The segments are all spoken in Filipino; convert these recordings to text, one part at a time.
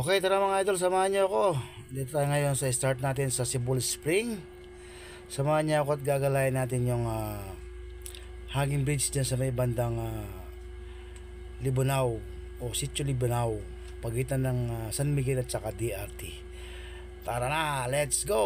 Okay, tara mga idol, samahan niyo ako. Dito tayo ngayon sa start natin sa Cebu Spring. Samahan niyo ako at gagalayin natin yung hanging bridge dyan sa may bandang Libunao o Sitio Libunao, pagitan ng San Miguel at saka DRT. Tara na, let's go!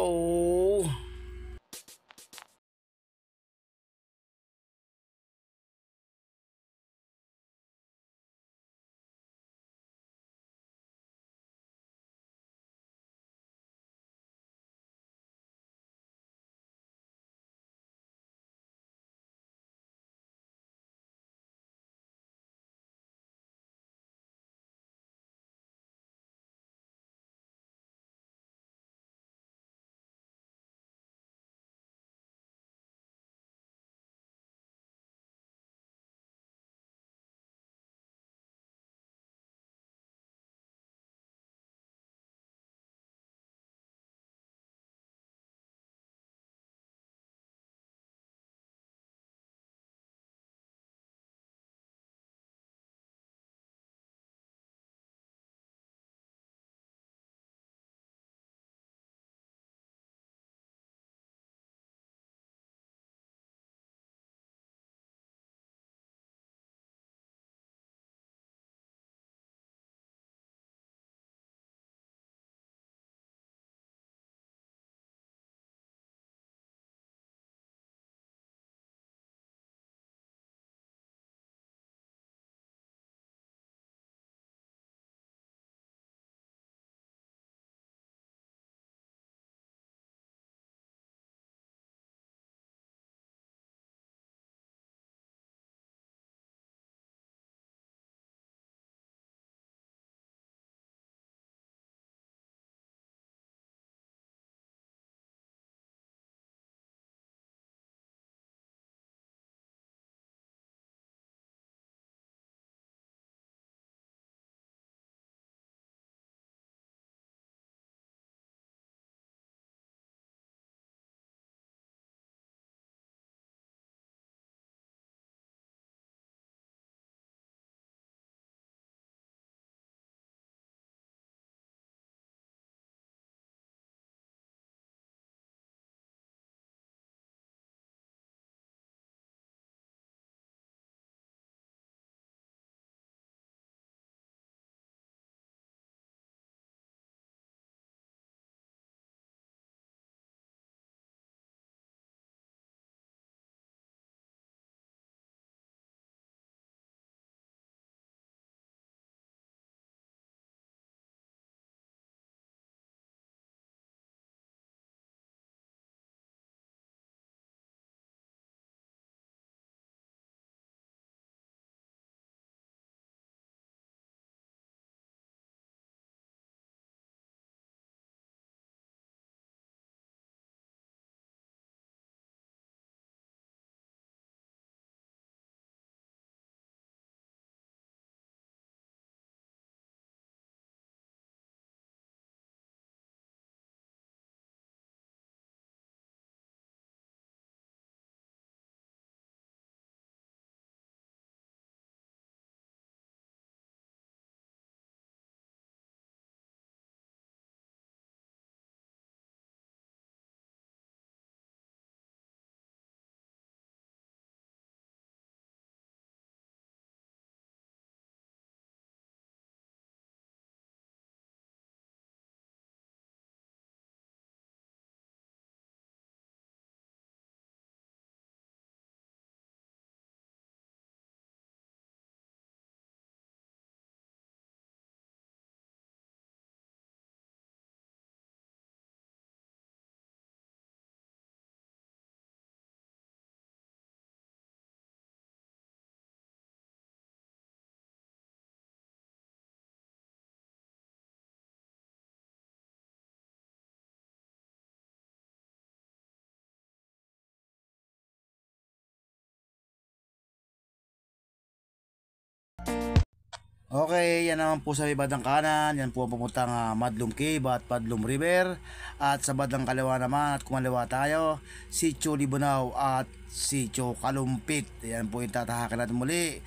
Okay, yan naman po sa may bandang kanan. Yan po ang papuntang Madlum Cave at Padlum River. At sa bandang kaliwa naman, at kumaliwa tayo, Sitio Libunao at Sitio Kalumpit. Yan po yung tatahakin natin muli.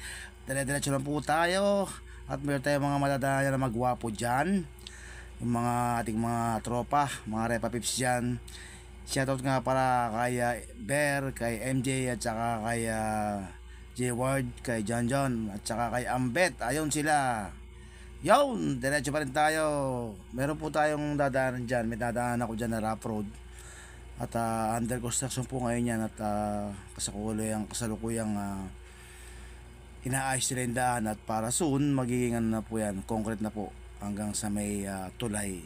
Dire-diretso lang po tayo. At meron tayong mga madadaanan na magwapo dyan. yung mga ating mga tropa, mga Repa Pips dyan. Shoutout nga para kay Bear, kay MJ at saka kay J Ward, kay John John at saka kay Ambet. Ayun sila. Yun, diretso pa rin tayo. Meron po tayong dadaanan dyan. May dadaanan ako dyan na rough road. At under construction po ngayon yan. At kasalukuyang inaayos nila yung daan. At para soon, magiging ano na po yan, concrete na po hanggang sa may tulay.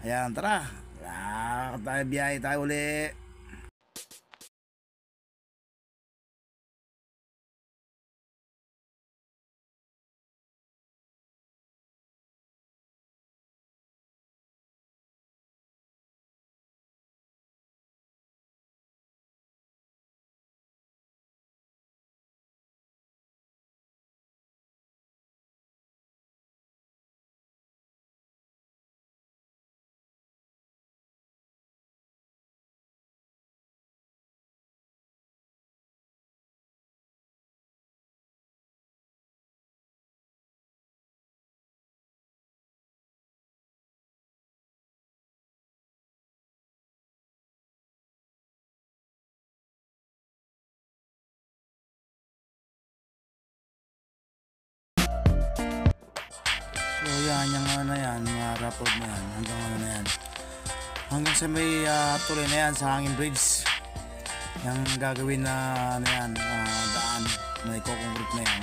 Ayan, tara. Biyahe tayo uli. So yan, yung ano na yan, mga rough road na yan, hanggang ano na yan. Hanggang sa may tuloy na yan sa Hangin Bridge. Yung gagawin na ano yan, daan, may concrete na yan.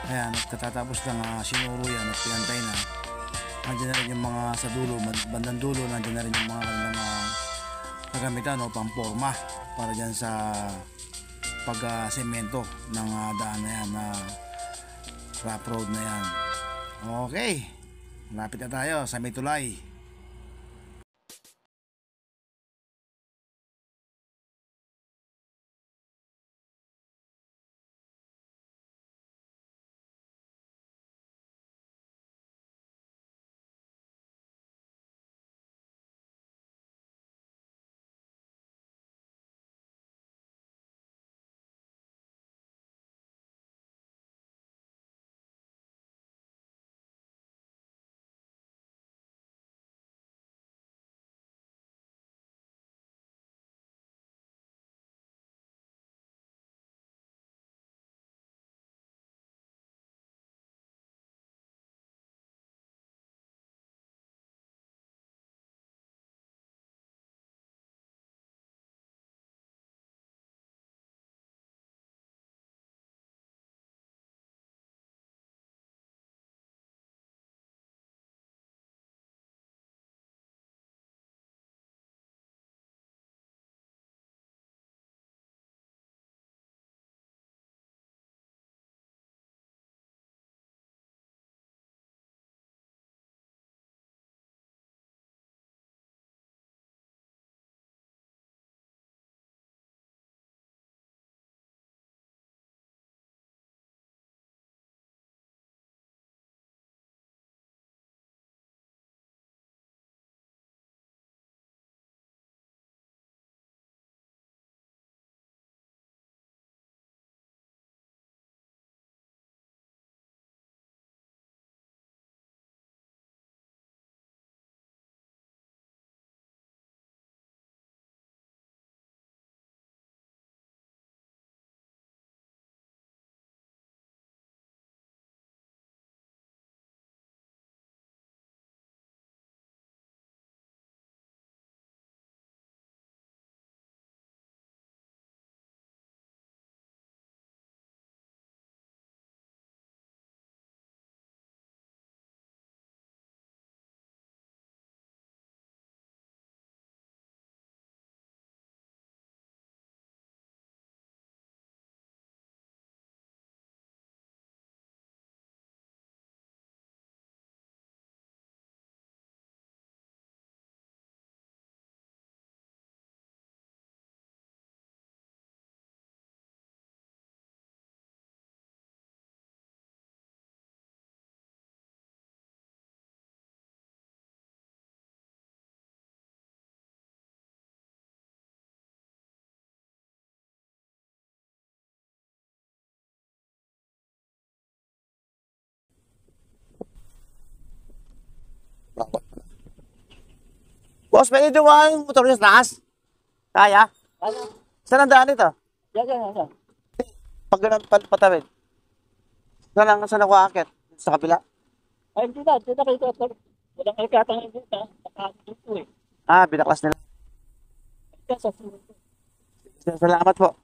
Ayan, at katatapos lang sinuro yan at pinantay na. Nandiyan na rin yung mga sa dulo, bandang dulo, nandiyan na rin yung mga kanilang kagamitan o pamporma para dyan sa pag-semento ng daan na yan, na rough road na yan. Okay, malapit na tayo sa may tulay. Boss, pwede dumaan yung motor niya sa taas? Kaya? Ano? Saan ang daan ito? Yan. Pag ganun patawid. Saan ako aakit? Sa kabila? Ay, hindi na kayo ito. Walang nagkatangin dito. Nakakit dito eh. Ah, binaklas nila. Ito sa sunod. Salamat po.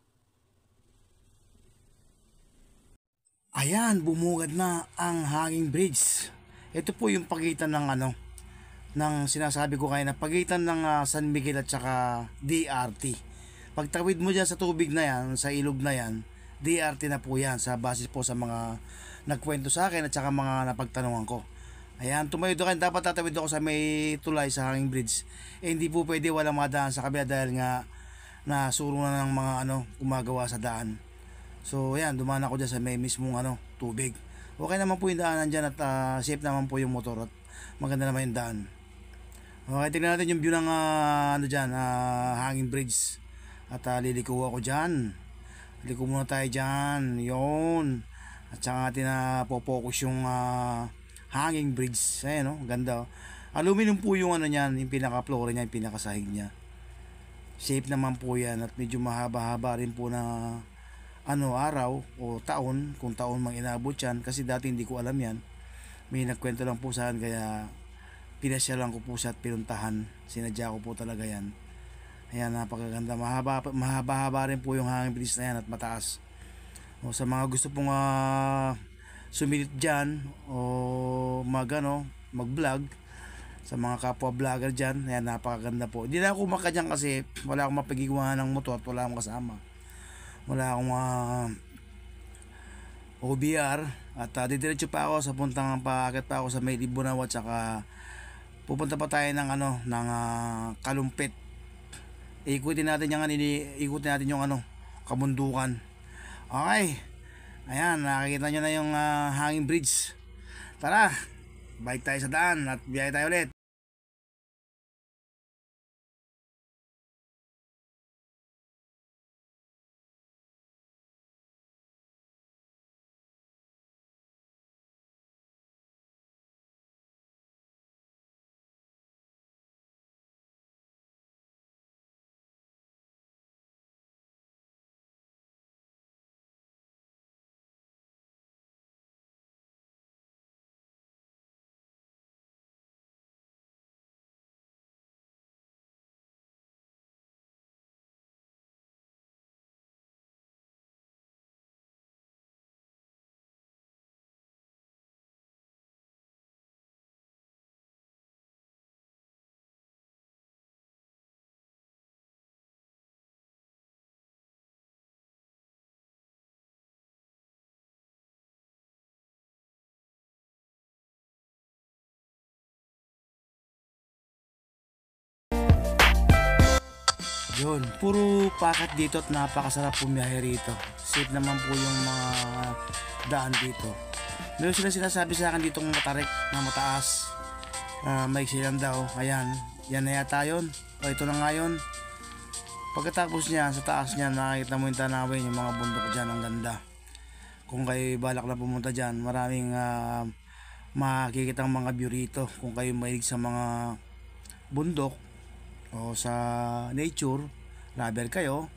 Ayan, bumugad na ang hanging bridge. Ito po yung pagitan ng ng sinasabi ko kayo na pagitan ng San Miguel at saka DRT. Pagtawid mo dyan sa tubig na yan, sa ilog na yan, DRT na po yan sa basis po sa mga nagkwento sa akin at saka mga napagtanungan ko. Ayan, tumayo doon kayo, dapat tatawid ako sa may tulay sa hanging bridge. Hindi po pwede walang madaan sa kabila dahil nga nasuro na ng mga gumagawa sa daan. So ayan, dumaan ako dyan sa may mismong tubig. Okay naman po yung daanan dyan at safe naman po yung motor at maganda naman yung daan. Okay, tingnan natin yung view ng dyan, hanging bridge. At liliko ako dyan. Liko muna tayo dyan. Yun. At saka natin po-focus yung hanging bridge. Ayan, ganda. Aluminum po yung niyan, yung pinaka-flooring niya, yung pinaka-sahig niya. Safe naman po yan at medyo mahaba-haba rin po na araw o taon, kung taon mang inabot yan, kasi dati hindi ko alam yan. May nagkwento lang po sa akin, kaya pinasyalan ko po siya at pinuntahan. Sinadya ko po talaga yan. Ayan, napakaganda. Mahaba-haba rin po yung hanging bridge na yan at mataas. O, sa mga gusto pong sumilit dyan o mag-vlog, sa mga kapwa vlogger dyan, ayan, napakaganda po. Hindi na ako makadyan kasi wala akong mapagigwa ng motor at wala akong kasama. Wala akong OBR at didiretso pa ako sa puntang paakit pa ako sa may Libunaw at saka pupunta pa tayo ng Kalumpit. Ikutin natin yung kabundukan. Okay. Ayan, nakikita nyo na yung hanging bridge. Tara, balik tayo sa daan at biyahe tayo ulit. Yun, puro pakat dito at napakasarap pumiyahe rito. Safe naman po yung mga daan dito. Meron sila sinasabi sa akin ditong matarik na mataas. Maiksi lang daw. Ayan, yan na yata yun. O ito na nga yun. Pagkatapos niya, sa taas niya, nakikita mo yung tanawin, yung mga bundok dyan, ang ganda. Kung kayo balak na pumunta dyan, maraming makikita ang mga view rito. Kung kayo mahilig sa mga bundok o sa nature lover kayo,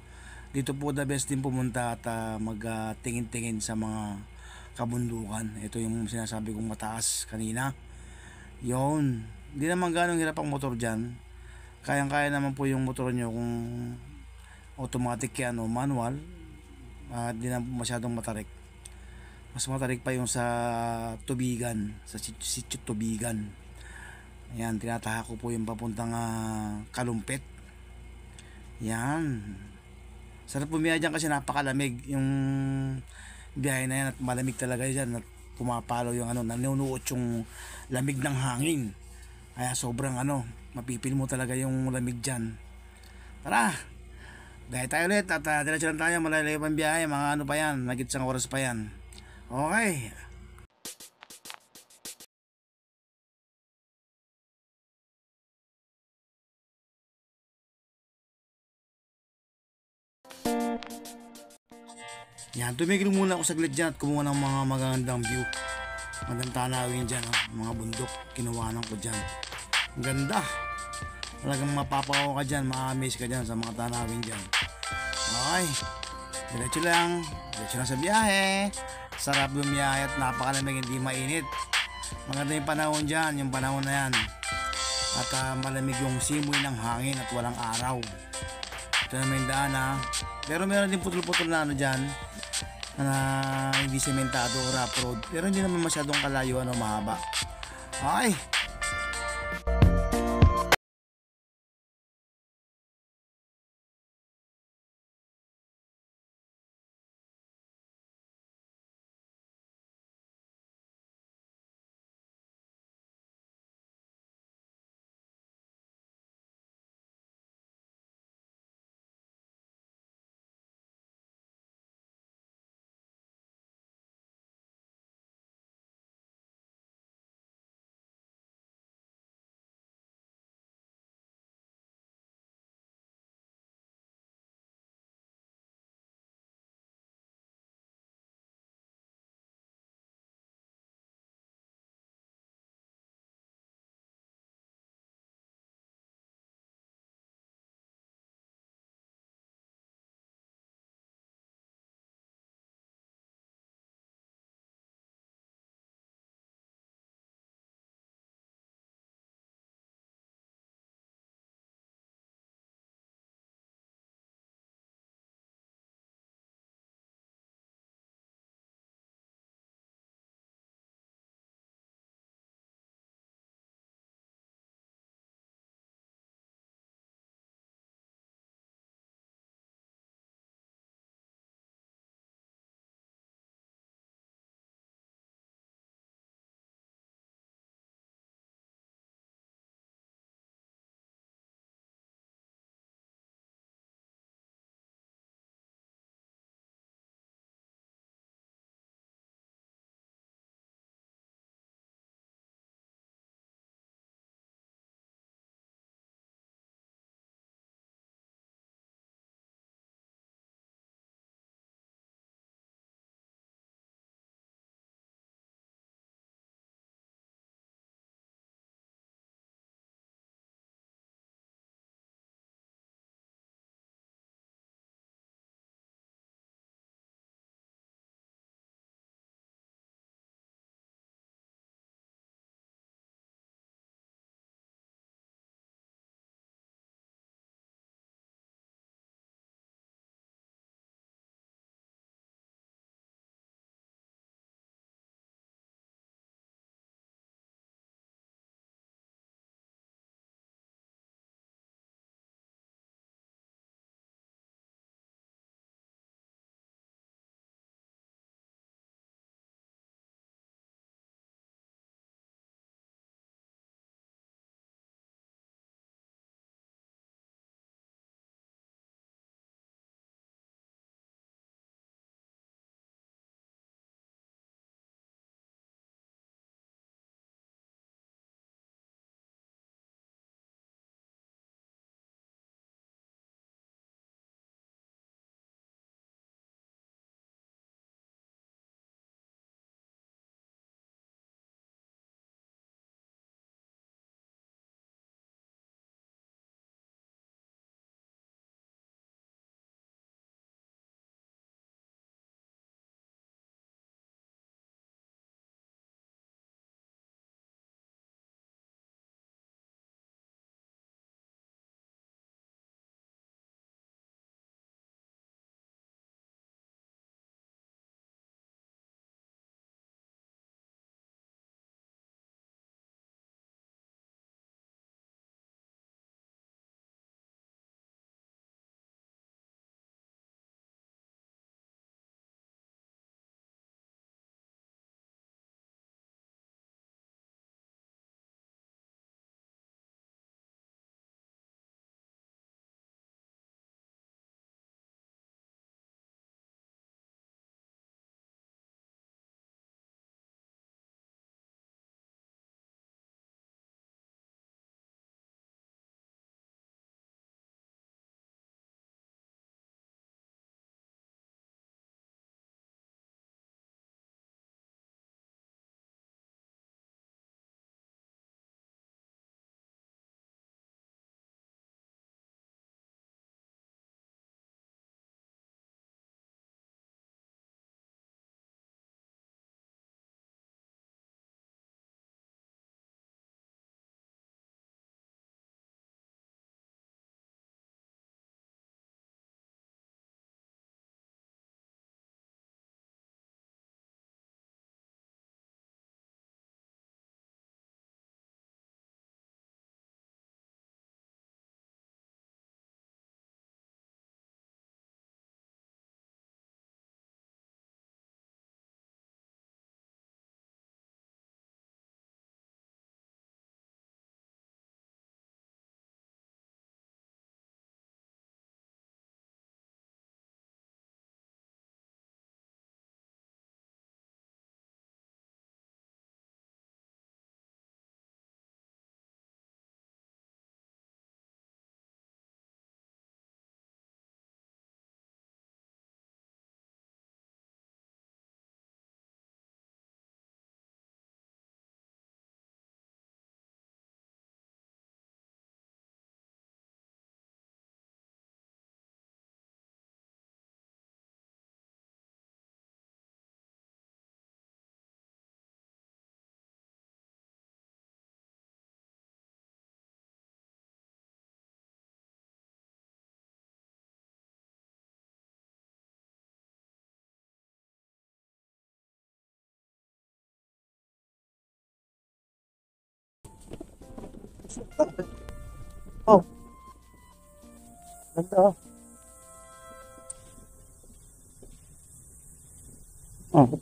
dito po the best din pumunta at magtingin-tingin sa mga kabundukan. Ito yung sinasabi kong mataas kanina. Yon, hindi naman ganong hirap ang motor dyan. Kayang-kaya naman po yung motor nyo kung automatic yan o manual. Hindi naman masyadong matarik. Mas matarik pa yung sa tubigan, sa sitio tubigan. Ayan, tinataha ko po yung papuntang Kalumpit. Yan. Sarap bumiyahe dyan kasi napakalamig yung biyahe na yan at malamig talaga dyan at pumapalo yung nanunuot yung lamig ng hangin. Kaya sobrang mapipil mo talaga yung lamig dyan. Tara, biyahe tayo ulit at diretso lang tayo, malalayo pang biyahe, mga pa yan, nagit isang oras pa yan. Okay. Yan, tumigil muna ako saglit dyan at kumuha ng mga magandang view. Magandang tanawin dyan, mga bundok, kinuwanan ko dyan. Ang ganda. Talagang mapapaw ka dyan, ma-amaze ka dyan sa mga tanawin dyan. Okay, diretso lang sa biyahe. Sarap bumiyahe at napakalamig, hindi mainit. Maganda yung panahon dyan, yung panahon na yan. At malamig yung simoy ng hangin at walang araw. Ito naman yung daan ha. Pero meron din putol-putol na ano dyan, na hindi sementado o rough road. Pero hindi naman masyadong kalayo, mahaba. Okay, Oh, ganda oh. Oh.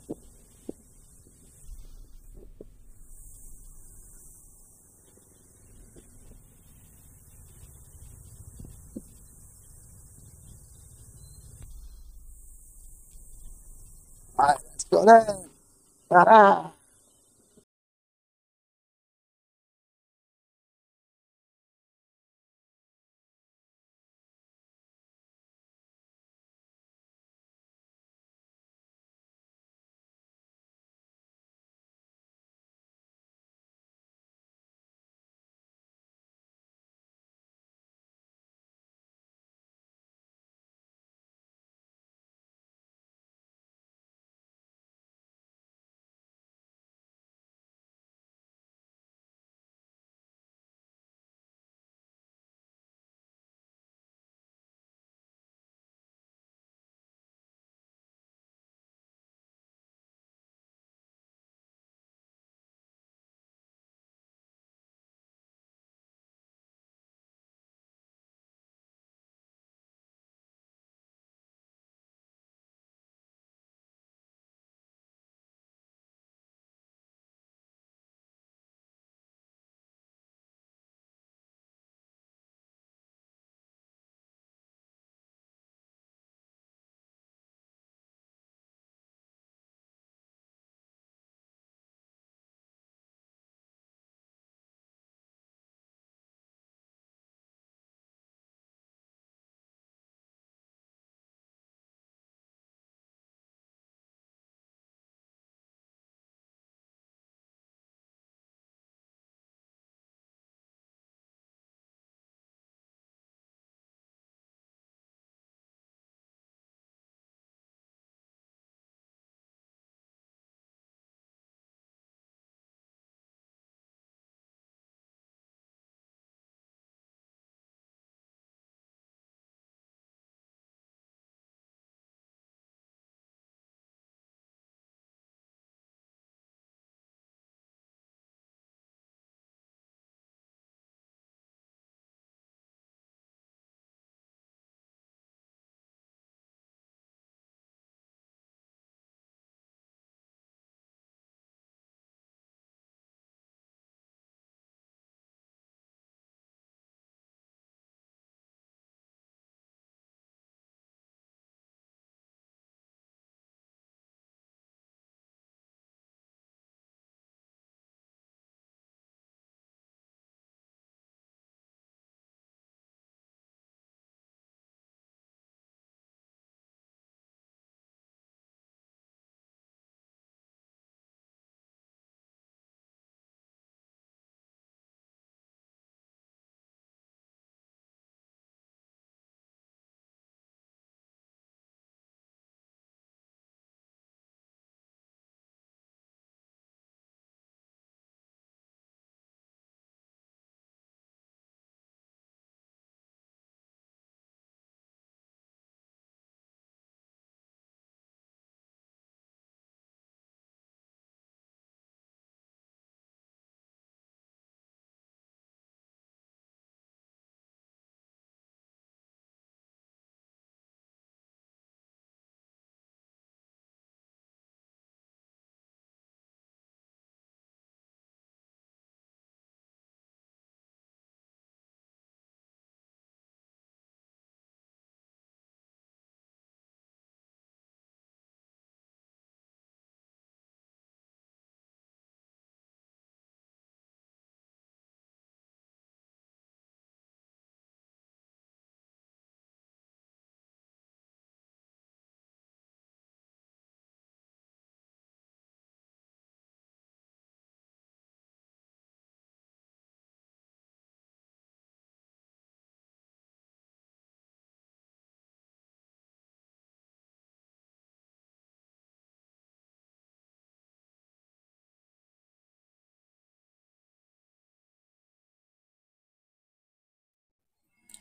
Ah, let's go na. Tara.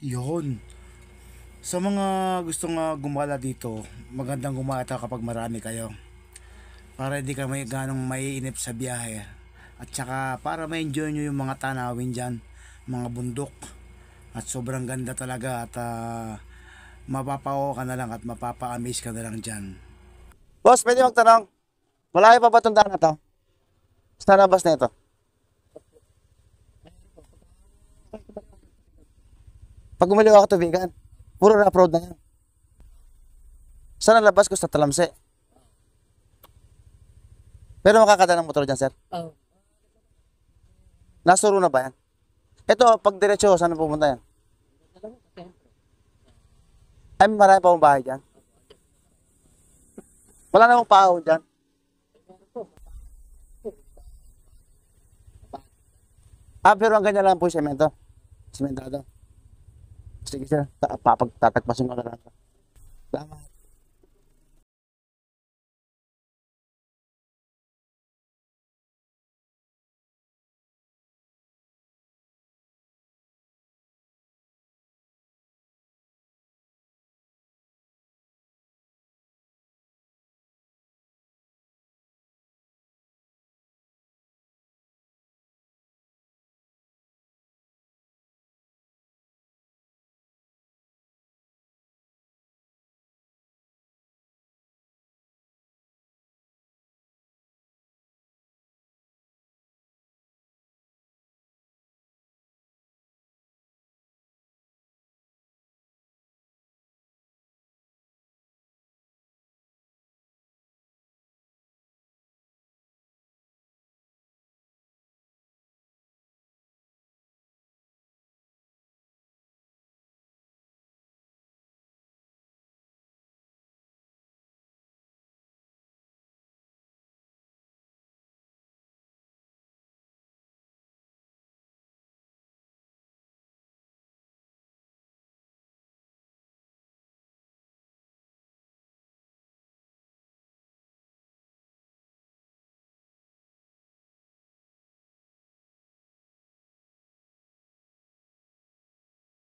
Yun. Sa mga gustong gumala dito, magandang gumala kapag marami kayo. Para hindi ka may ganong maiinip sa biyahe. At saka para ma-enjoy nyo yung mga tanawin dyan. mga bundok. At sobrang ganda talaga at mapapao ka na lang at mapapa-amaze ka na lang dyan. Boss, pwede magtanong. Malayo pa ba itong daan na to? Sa labas na ito? Pag umaliwa ka tubigan, puro rough road na yan. Saan ang labas ko sa Talamse? Pero makakadaan ng motor dyan, sir. Oh. Nasuro na ba yan? Ito, pag diretso, saan na pupunta yan? Ay, marami pa akong bahay dyan. Wala namang paahon dyan. Pero ang ganyan lang po yung semento. Sementado. Sige sir, tatagpasin ko na lang. Salamat.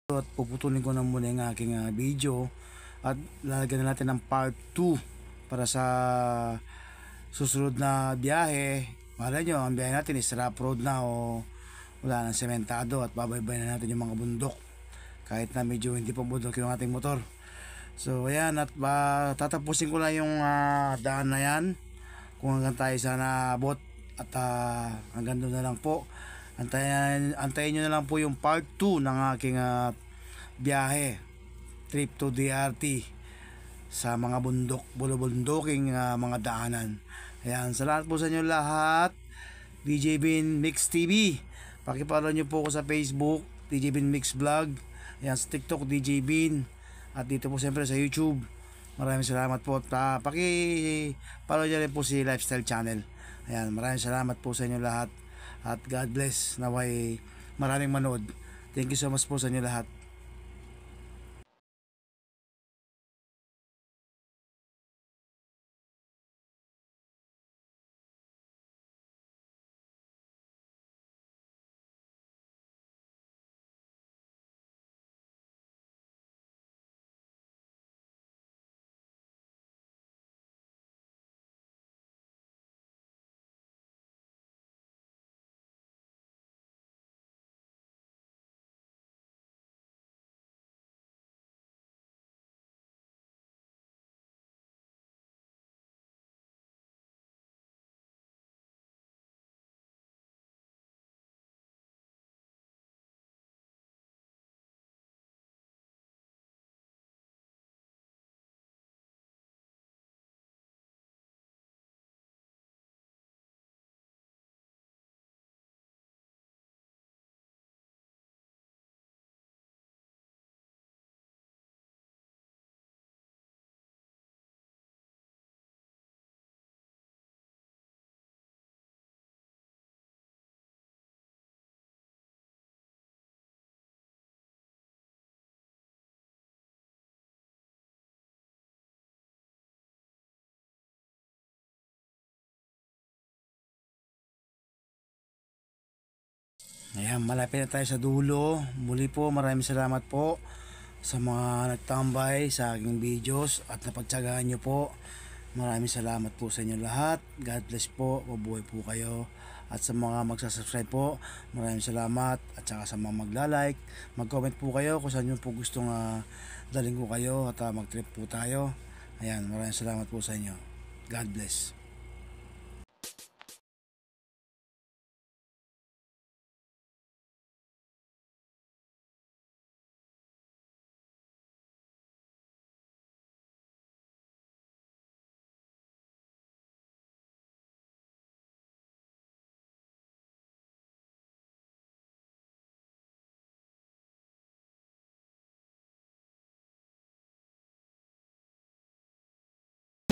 At puputulin ko na muna yung aking video at lalagyan na natin ng part 2 para sa susunod na biyahe. Malay nyo, ang biyahe natin is rough road na o wala nang sementado at babaybay na natin yung mga bundok kahit na medyo hindi pa bundok yung ating motor. So ayan, at tatapusin ko na yung daan na yan kung hanggang tayo sana abot at hanggang doon na lang po. Antayin nyo na lang po yung part 2 ng aking biyahe, trip to DRT sa mga bundok, bulubunduking mga daanan. Ayan, salamat po sa inyo lahat. DJ Bin Mix TV. Pakipollow nyo po ako sa Facebook, DJ Bin Mix Vlog. Ayan, sa TikTok, DJ Bin. At dito po siyempre sa YouTube. Maraming salamat po. At pakipollow nyo rin po si Lifestyle Channel. Ayan, maraming salamat po sa inyo lahat. At God bless. Naway maraming manood. Thank you so much po sa inyo lahat. Ayan, malapit na tayo sa dulo. Muli po, maraming salamat po sa mga nagtambay sa aking videos at napagtsagaan nyo po. Maraming salamat po sa inyo lahat. God bless po. Mabuhay po kayo. At sa mga magsasubscribe po, maraming salamat. At saka sa mga magla-like, mag-comment po kayo kung saan nyo po gustong daling ko kayo at mag-trip po tayo. Ayan, maraming salamat po sa inyo. God bless.